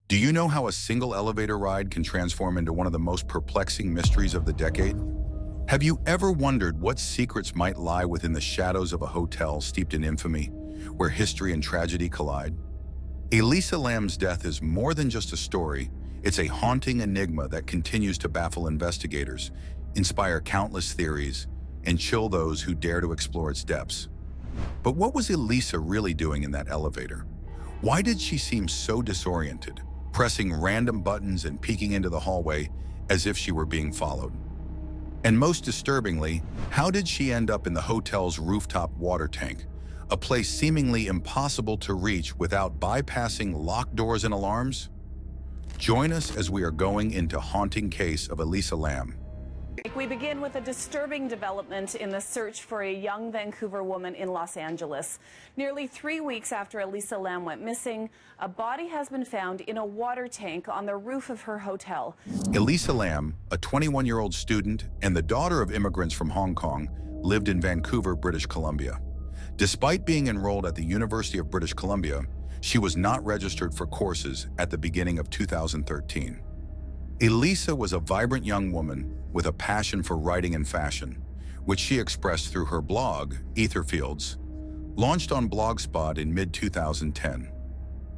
Do you know how a single elevator ride can transform into one of the most perplexing mysteries of the decade? Have you ever wondered what secrets might lie within the shadows of a hotel steeped in infamy, where history and tragedy collide? Elisa Lam's death is more than just a story. It's a haunting enigma that continues to baffle investigators, inspire countless theories, and chill those who dare to explore its depths. But what was Elisa really doing in that elevator? Why did she seem so disoriented, pressing random buttons and peeking into the hallway as if she were being followed? And most disturbingly, how did she end up in the hotel's rooftop water tank, a place seemingly impossible to reach without bypassing locked doors and alarms? Join us as we are going into haunting case of Elisa Lam. We begin with a disturbing development in the search for a young Vancouver woman in Los Angeles. Nearly 3 weeks after Elisa Lam went missing, a body has been found in a water tank on the roof of her hotel. Elisa Lam, a 21-year-old student and the daughter of immigrants from Hong Kong, lived in Vancouver, British Columbia. Despite being enrolled at the University of British Columbia, she was not registered for courses at the beginning of 2013. Elisa was a vibrant young woman with a passion for writing and fashion, which she expressed through her blog, Etherfields, launched on Blogspot in mid-2010.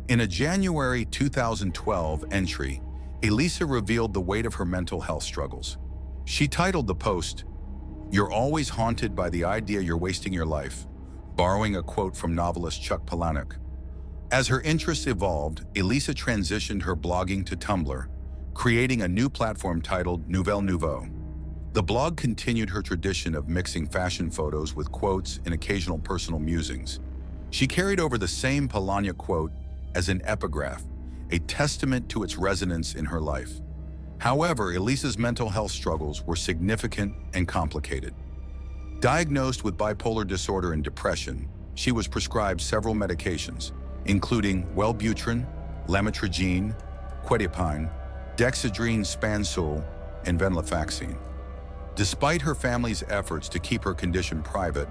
In a January 2012 entry, Elisa revealed the weight of her mental health struggles. She titled the post, "You're always haunted by the idea you're wasting your life," borrowing a quote from novelist Chuck Palahniuk. As her interests evolved, Elisa transitioned her blogging to Tumblr, creating a new platform titled Nouvelle Nouveau. The blog continued her tradition of mixing fashion photos with quotes and occasional personal musings. She carried over the same Palahniuk quote as an epigraph, a testament to its resonance in her life. However, Elisa's mental health struggles were significant and complicated. Diagnosed with bipolar disorder and depression, she was prescribed several medications, including Wellbutrin, lamotrigine, quetiapine, dexedrine spansul, and venlafaxine. Despite her family's efforts to keep her condition private,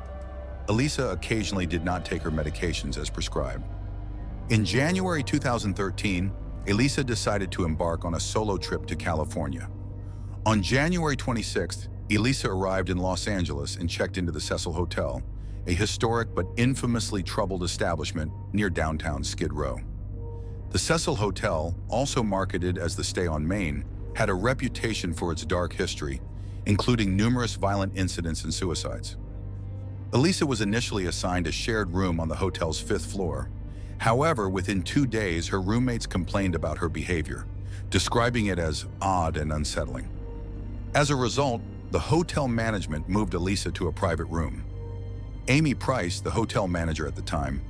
Elisa occasionally did not take her medications as prescribed. In January 2013, Elisa decided to embark on a solo trip to California. On January 26th, Elisa arrived in Los Angeles and checked into the Cecil Hotel, a historic but infamously troubled establishment near downtown Skid Row. The Cecil Hotel, also marketed as the Stay on Main, had a reputation for its dark history, including numerous violent incidents and suicides. Elisa was initially assigned a shared room on the hotel's 5th floor. However, within 2 days, her roommates complained about her behavior, describing it as odd and unsettling. As a result, the hotel management moved Elisa to a private room. Amy Price, the hotel manager at the time,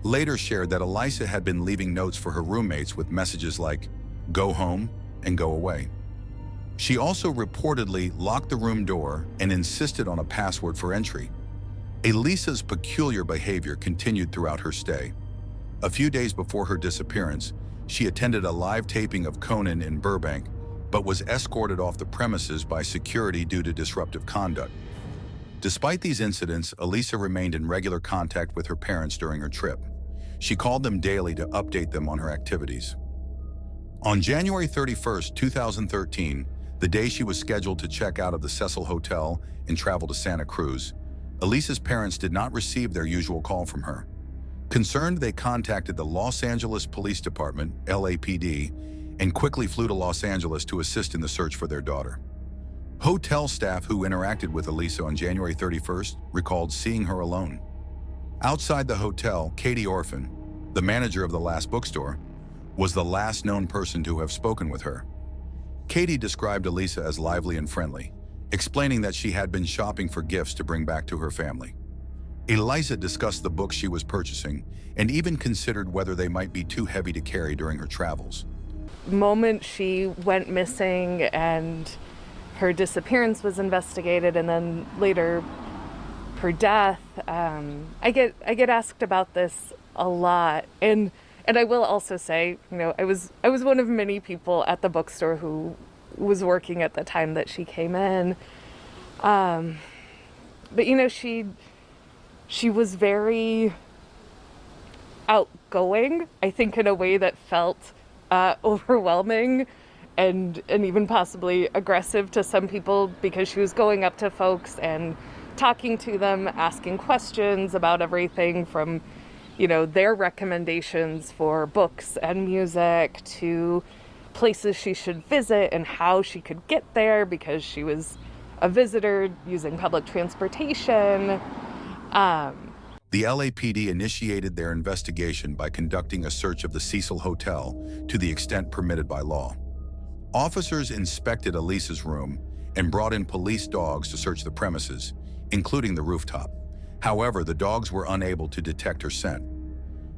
later shared that Elisa had been leaving notes for her roommates with messages like, "Go home and go away." She also reportedly locked the room door and insisted on a password for entry. Elisa's peculiar behavior continued throughout her stay. A few days before her disappearance, she attended a live taping of Conan in Burbank, but was escorted off the premises by security due to disruptive conduct. Despite these incidents, Elisa remained in regular contact with her parents during her trip. She called them daily to update them on her activities. On January 31st, 2013, the day she was scheduled to check out of the Cecil Hotel and travel to Santa Cruz, Elisa's parents did not receive their usual call from her. Concerned, they contacted the Los Angeles Police Department, LAPD, and quickly flew to Los Angeles to assist in the search for their daughter. Hotel staff who interacted with Elisa on January 31st recalled seeing her alone. Outside the hotel, Katie Orphan, the manager of the last bookstore, was the last known person to have spoken with her. Katie described Elisa as lively and friendly, explaining that she had been shopping for gifts to bring back to her family. Elisa discussed the books she was purchasing and even considered whether they might be too heavy to carry during her travels. The moment she went missing and her disappearance was investigated, and then later her death, I get asked about this a lot, and I will also say, I was one of many people at the bookstore who was working at the time that she came in, but she was very outgoing, I think, in a way that felt overwhelming and even possibly aggressive to some people, because she was going up to folks and talking to them, asking questions about everything from, their recommendations for books and music to places she should visit and how she could get there because she was a visitor using public transportation. The LAPD initiated their investigation by conducting a search of the Cecil Hotel to the extent permitted by law. Officers inspected Elisa's room and brought in police dogs to search the premises, including the rooftop. However, the dogs were unable to detect her scent.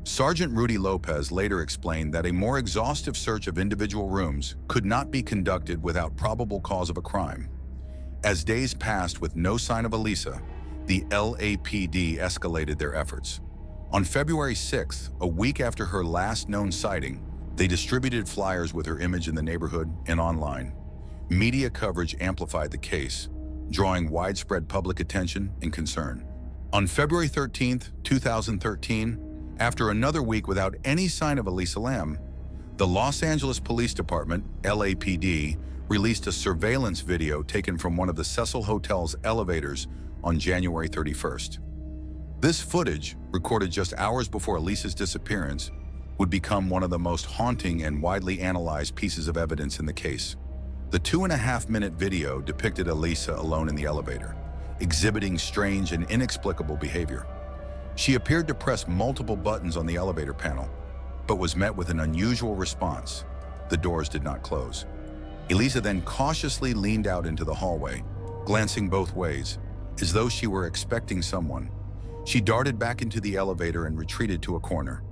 Sergeant Rudy Lopez later explained that a more exhaustive search of individual rooms could not be conducted without probable cause of a crime. As days passed with no sign of Elisa, the LAPD escalated their efforts. On February 6th, a week after her last known sighting, they distributed flyers with her image in the neighborhood and online. Media coverage amplified the case, drawing widespread public attention and concern. On February 13th, 2013, after another week without any sign of Elisa Lam, the Los Angeles Police Department, LAPD, released a surveillance video taken from one of the Cecil Hotel's elevators on January 31st. This footage, recorded just hours before Elisa's disappearance, would become one of the most haunting and widely analyzed pieces of evidence in the case. The 2.5-minute video depicted Elisa alone in the elevator, exhibiting strange and inexplicable behavior. She appeared to press multiple buttons on the elevator panel, but was met with an unusual response. The doors did not close. Elisa then cautiously leaned out into the hallway, glancing both ways, as though she were expecting someone. She darted back into the elevator and retreated to a corner.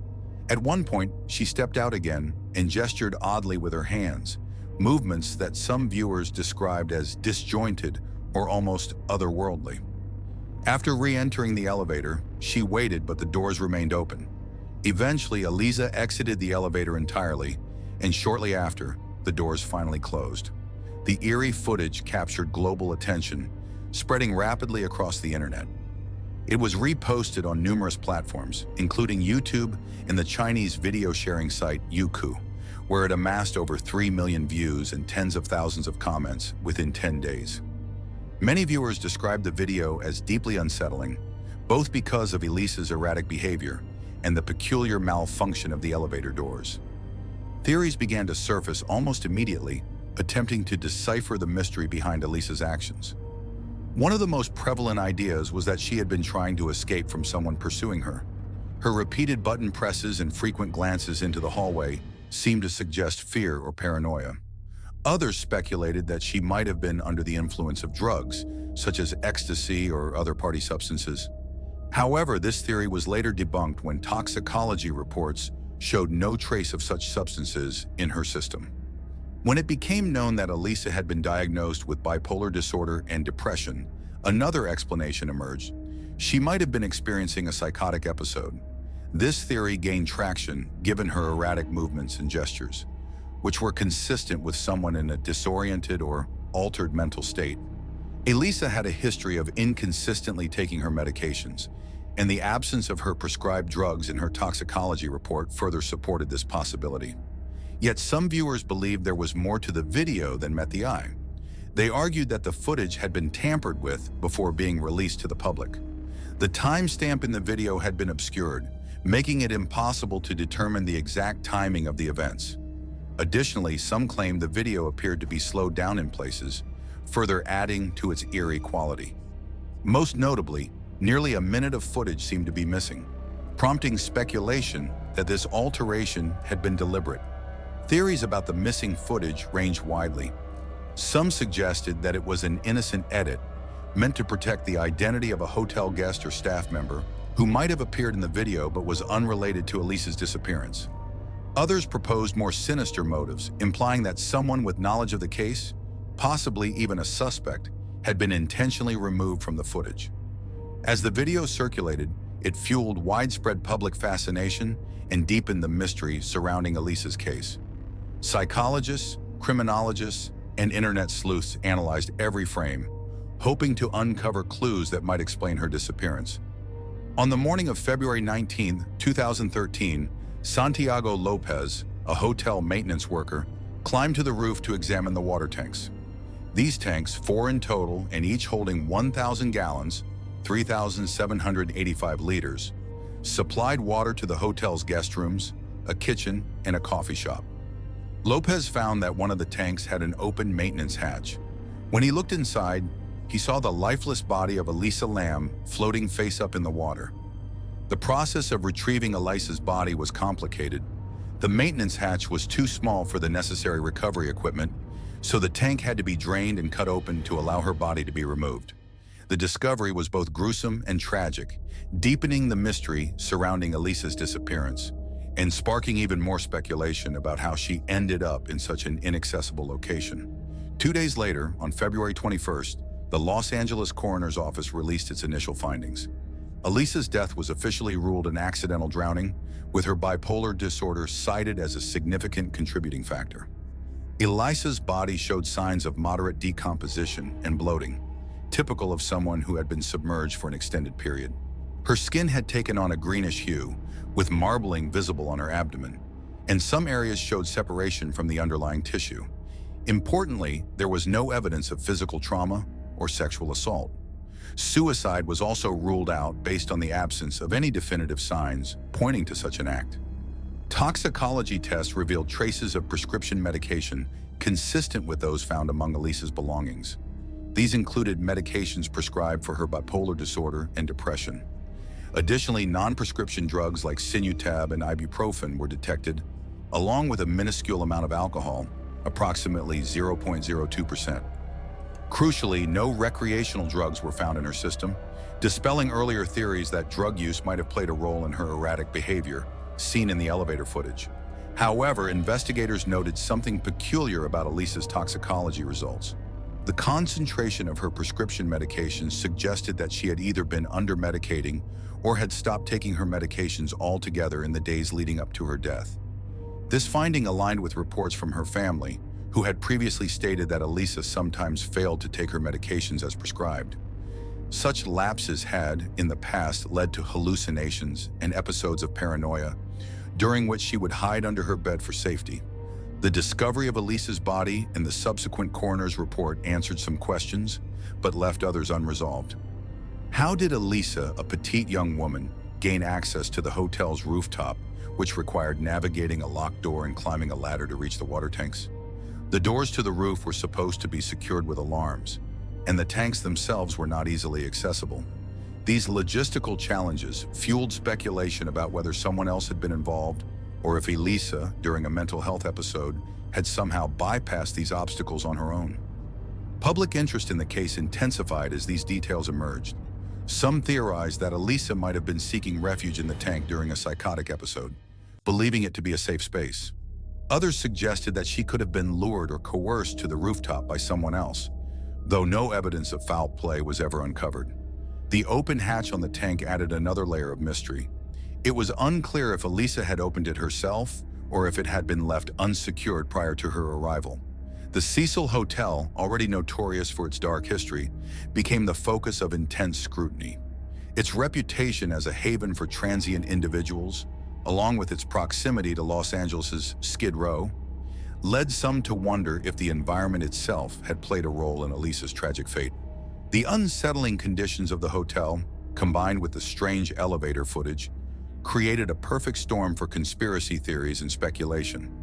At one point, she stepped out again and gestured oddly with her hands, movements that some viewers described as disjointed or almost otherworldly. After re-entering the elevator, she waited, but the doors remained open. Eventually, Elisa exited the elevator entirely, and shortly after, the doors finally closed. The eerie footage captured global attention, spreading rapidly across the internet. It was reposted on numerous platforms, including YouTube and the Chinese video sharing site Youku, where it amassed over 3 million views and tens of thousands of comments within 10 days. Many viewers described the video as deeply unsettling, both because of Elisa's erratic behavior and the peculiar malfunction of the elevator doors. Theories began to surface almost immediately, attempting to decipher the mystery behind Elisa's actions. One of the most prevalent ideas was that she had been trying to escape from someone pursuing her. Her repeated button presses and frequent glances into the hallway seemed to suggest fear or paranoia. Others speculated that she might have been under the influence of drugs, such as ecstasy or other party substances. However, this theory was later debunked when toxicology reports showed no trace of such substances in her system. When it became known that Elisa had been diagnosed with bipolar disorder and depression, another explanation emerged. She might have been experiencing a psychotic episode. This theory gained traction given her erratic movements and gestures, which were consistent with someone in a disoriented or altered mental state. Elisa had a history of inconsistently taking her medications, and the absence of her prescribed drugs in her toxicology report further supported this possibility. Yet some viewers believed there was more to the video than met the eye. They argued that the footage had been tampered with before being released to the public. The timestamp in the video had been obscured, making it impossible to determine the exact timing of the events. Additionally, some claimed the video appeared to be slowed down in places, further adding to its eerie quality. Most notably, nearly a minute of footage seemed to be missing, prompting speculation that this alteration had been deliberate. Theories about the missing footage ranged widely. Some suggested that it was an innocent edit, meant to protect the identity of a hotel guest or staff member who might have appeared in the video but was unrelated to Elisa's disappearance. Others proposed more sinister motives, implying that someone with knowledge of the case, possibly even a suspect, had been intentionally removed from the footage. As the video circulated, it fueled widespread public fascination and deepened the mystery surrounding Elisa's case. Psychologists, criminologists, and internet sleuths analyzed every frame, hoping to uncover clues that might explain her disappearance. On the morning of February 19, 2013, Santiago Lopez, a hotel maintenance worker, climbed to the roof to examine the water tanks. These tanks, 4 in total and each holding 1,000 gallons, 3,785 liters, supplied water to the hotel's guest rooms, a kitchen, and a coffee shop. Lopez found that one of the tanks had an open maintenance hatch. When he looked inside, he saw the lifeless body of Elisa Lam floating face up in the water. The process of retrieving Elisa's body was complicated. The maintenance hatch was too small for the necessary recovery equipment, so the tank had to be drained and cut open to allow her body to be removed. The discovery was both gruesome and tragic, deepening the mystery surrounding Elisa's disappearance and sparking even more speculation about how she ended up in such an inaccessible location. 2 days later, on February 21st, the Los Angeles Coroner's Office released its initial findings. Elisa's death was officially ruled an accidental drowning, with her bipolar disorder cited as a significant contributing factor. Elisa's body showed signs of moderate decomposition and bloating, typical of someone who had been submerged for an extended period. Her skin had taken on a greenish hue, with marbling visible on her abdomen, and some areas showed separation from the underlying tissue. Importantly, there was no evidence of physical trauma or sexual assault. Suicide was also ruled out based on the absence of any definitive signs pointing to such an act. Toxicology tests revealed traces of prescription medication consistent with those found among Elisa's belongings. These included medications prescribed for her bipolar disorder and depression. Additionally, non-prescription drugs like Sinutab and ibuprofen were detected, along with a minuscule amount of alcohol, approximately 0.02%. Crucially, no recreational drugs were found in her system, dispelling earlier theories that drug use might have played a role in her erratic behavior, seen in the elevator footage. However, investigators noted something peculiar about Elisa's toxicology results. The concentration of her prescription medications suggested that she had either been under-medicating or had stopped taking her medications altogether in the days leading up to her death. This finding aligned with reports from her family, who had previously stated that Elisa sometimes failed to take her medications as prescribed. Such lapses had, in the past, led to hallucinations and episodes of paranoia, during which she would hide under her bed for safety. The discovery of Elisa's body and the subsequent coroner's report answered some questions, but left others unresolved. How did Elisa, a petite young woman, gain access to the hotel's rooftop, which required navigating a locked door and climbing a ladder to reach the water tanks? The doors to the roof were supposed to be secured with alarms, and the tanks themselves were not easily accessible. These logistical challenges fueled speculation about whether someone else had been involved, or if Elisa, during a mental health episode, had somehow bypassed these obstacles on her own. Public interest in the case intensified as these details emerged. Some theorized that Elisa might have been seeking refuge in the tank during a psychotic episode, believing it to be a safe space. Others suggested that she could have been lured or coerced to the rooftop by someone else, though no evidence of foul play was ever uncovered. The open hatch on the tank added another layer of mystery. It was unclear if Elisa had opened it herself or if it had been left unsecured prior to her arrival. The Cecil Hotel, already notorious for its dark history, became the focus of intense scrutiny. Its reputation as a haven for transient individuals, along with its proximity to Los Angeles' Skid Row, led some to wonder if the environment itself had played a role in Elisa's tragic fate. The unsettling conditions of the hotel, combined with the strange elevator footage, created a perfect storm for conspiracy theories and speculation.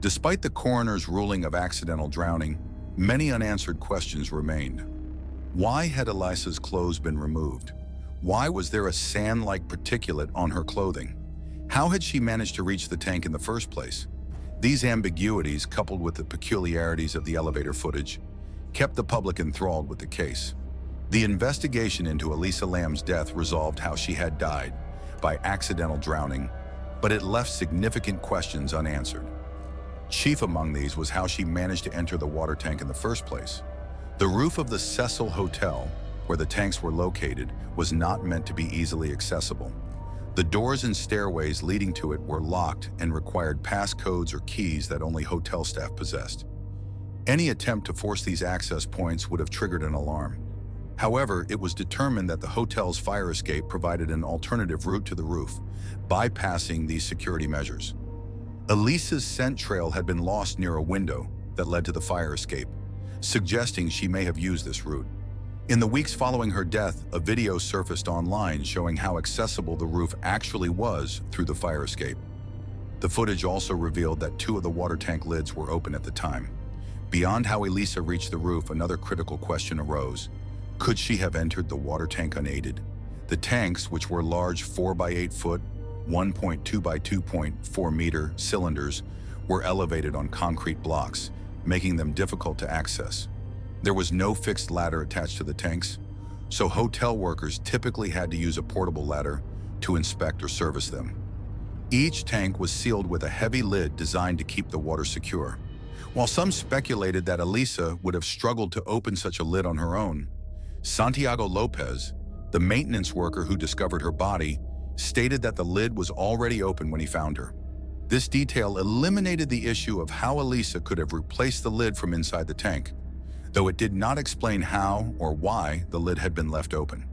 Despite the coroner's ruling of accidental drowning, many unanswered questions remained. Why had Elisa's clothes been removed? Why was there a sand-like particulate on her clothing? How had she managed to reach the tank in the first place? These ambiguities, coupled with the peculiarities of the elevator footage, kept the public enthralled with the case. The investigation into Elisa Lam's death resolved how she had died, by accidental drowning, but it left significant questions unanswered. Chief among these was how she managed to enter the water tank in the first place. The roof of the Cecil Hotel, where the tanks were located, was not meant to be easily accessible. The doors and stairways leading to it were locked and required passcodes or keys that only hotel staff possessed. Any attempt to force these access points would have triggered an alarm. However, it was determined that the hotel's fire escape provided an alternative route to the roof, bypassing these security measures. Elisa's scent trail had been lost near a window that led to the fire escape, suggesting she may have used this route. In the weeks following her death, a video surfaced online showing how accessible the roof actually was through the fire escape. The footage also revealed that 2 of the water tank lids were open at the time. Beyond how Elisa reached the roof, another critical question arose. Could she have entered the water tank unaided? The tanks, which were large 4 by 8 foot, 1.2 by 2.4 meter cylinders, were elevated on concrete blocks, making them difficult to access. There was no fixed ladder attached to the tanks, so hotel workers typically had to use a portable ladder to inspect or service them. Each tank was sealed with a heavy lid designed to keep the water secure. While some speculated that Elisa would have struggled to open such a lid on her own, Santiago Lopez, the maintenance worker who discovered her body, stated that the lid was already open when he found her. This detail eliminated the issue of how Elisa could have replaced the lid from inside the tank, though it did not explain how or why the lid had been left open.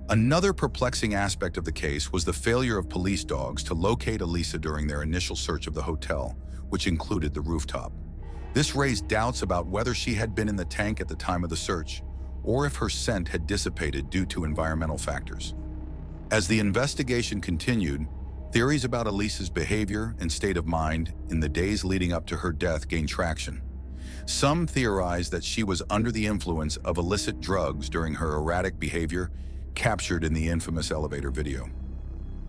Another perplexing aspect of the case was the failure of police dogs to locate Elisa during their initial search of the hotel, which included the rooftop. This raised doubts about whether she had been in the tank at the time of the search, or if her scent had dissipated due to environmental factors. As the investigation continued, theories about Elisa's behavior and state of mind in the days leading up to her death gained traction. Some theorized that she was under the influence of illicit drugs during her erratic behavior captured in the infamous elevator video.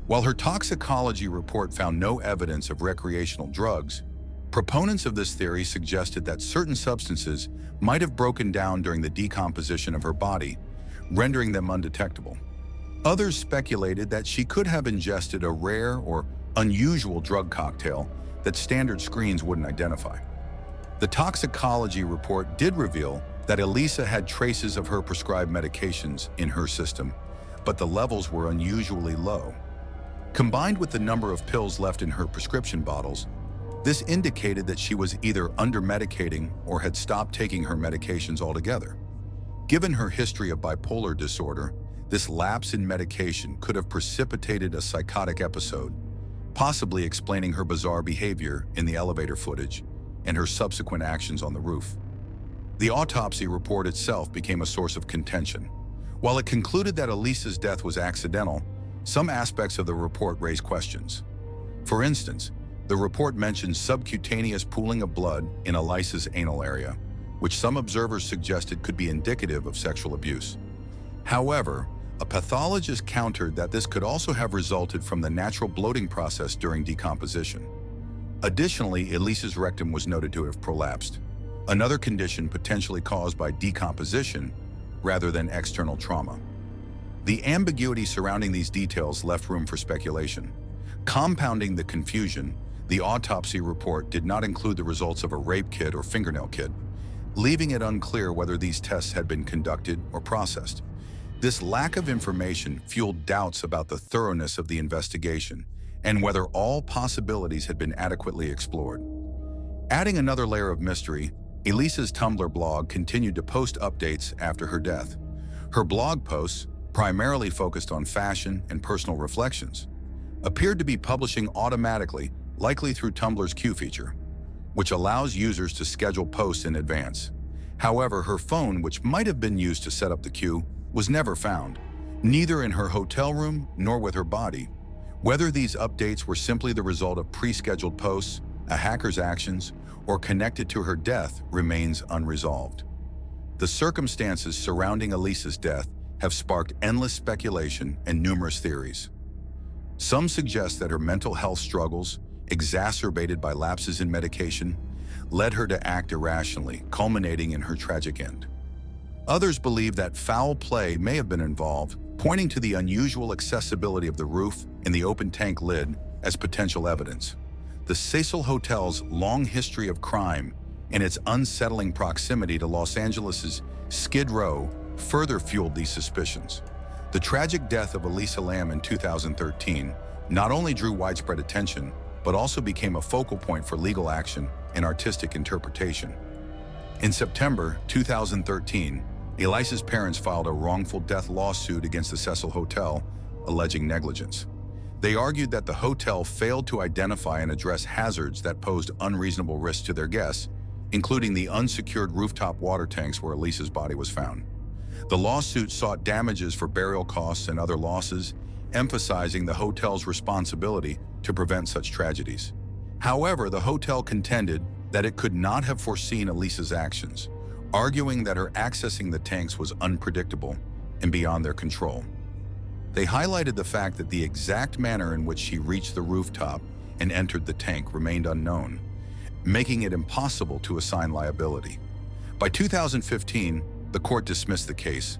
While her toxicology report found no evidence of recreational drugs, proponents of this theory suggested that certain substances might have broken down during the decomposition of her body, rendering them undetectable. Others speculated that she could have ingested a rare or unusual drug cocktail that standard screens wouldn't identify. The toxicology report did reveal that Elisa had traces of her prescribed medications in her system, but the levels were unusually low. Combined with the number of pills left in her prescription bottles, this indicated that she was either under-medicating or had stopped taking her medications altogether. Given her history of bipolar disorder, this lapse in medication could have precipitated a psychotic episode, possibly explaining her bizarre behavior in the elevator footage and her subsequent actions on the roof. The autopsy report itself became a source of contention. While it concluded that Elisa's death was accidental, some aspects of the report raised questions. For instance, the report mentioned subcutaneous pooling of blood in Elisa's anal area, which some observers suggested could be indicative of sexual abuse. However, a pathologist countered that this could also have resulted from the natural bloating process during decomposition. Additionally, Elisa's rectum was noted to have prolapsed, another condition potentially caused by decomposition rather than external trauma. The ambiguity surrounding these details left room for speculation. Compounding the confusion, the autopsy report did not include the results of a rape kit or fingernail kit, leaving it unclear whether these tests had been conducted or processed. This lack of information fueled doubts about the thoroughness of the investigation and whether all possibilities had been adequately explored. Adding another layer of mystery, Elisa's Tumblr blog continued to post updates after her death. Her blog posts, primarily focused on fashion and personal reflections, appeared to be publishing automatically, likely through Tumblr's queue feature, which allows users to schedule posts in advance. However, her phone, which might have been used to set up the queue, was never found, neither in her hotel room nor with her body. Whether these updates were simply the result of pre-scheduled posts, a hacker's actions, or connected to her death remains unresolved. The circumstances surrounding Elisa's death have sparked endless speculation and numerous theories. Some suggest that her mental health struggles, exacerbated by lapses in medication, led her to act irrationally, culminating in her tragic end. Others believe that foul play may have been involved, pointing to the unusual accessibility of the roof and the open tank lid as potential evidence. The Cecil Hotel's long history of crime and its unsettling proximity to Los Angeles' Skid Row further fueled these suspicions. The tragic death of Elisa Lam in 2013 not only drew widespread attention, but also became a focal point for legal action and artistic interpretation. In September 2013, Elisa's parents filed a wrongful death lawsuit against the Cecil Hotel, alleging negligence. They argued that the hotel failed to identify and address hazards that posed unreasonable risks to their guests, including the unsecured rooftop water tanks where Elisa's body was found. The lawsuit sought damages for burial costs and other losses, emphasizing the hotel's responsibility to prevent such tragedies. However, the hotel contended that it could not have foreseen Elisa's actions, arguing that her accessing the tanks was unpredictable and beyond their control. They highlighted the fact that the exact manner in which she reached the rooftop and entered the tank remained unknown, making it impossible to assign liability. By 2015, the court dismissed the case,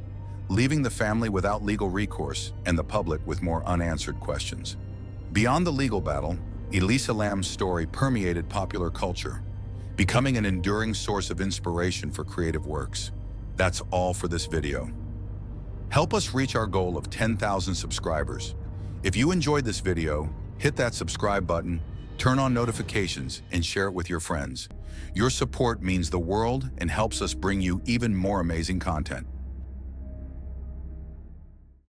leaving the family without legal recourse and the public with more unanswered questions. Beyond the legal battle, Elisa Lam's story permeated popular culture, becoming an enduring source of inspiration for creative works. That's all for this video. Help us reach our goal of 10,000 subscribers. If you enjoyed this video, hit that subscribe button, turn on notifications, and share it with your friends. Your support means the world and helps us bring you even more amazing content.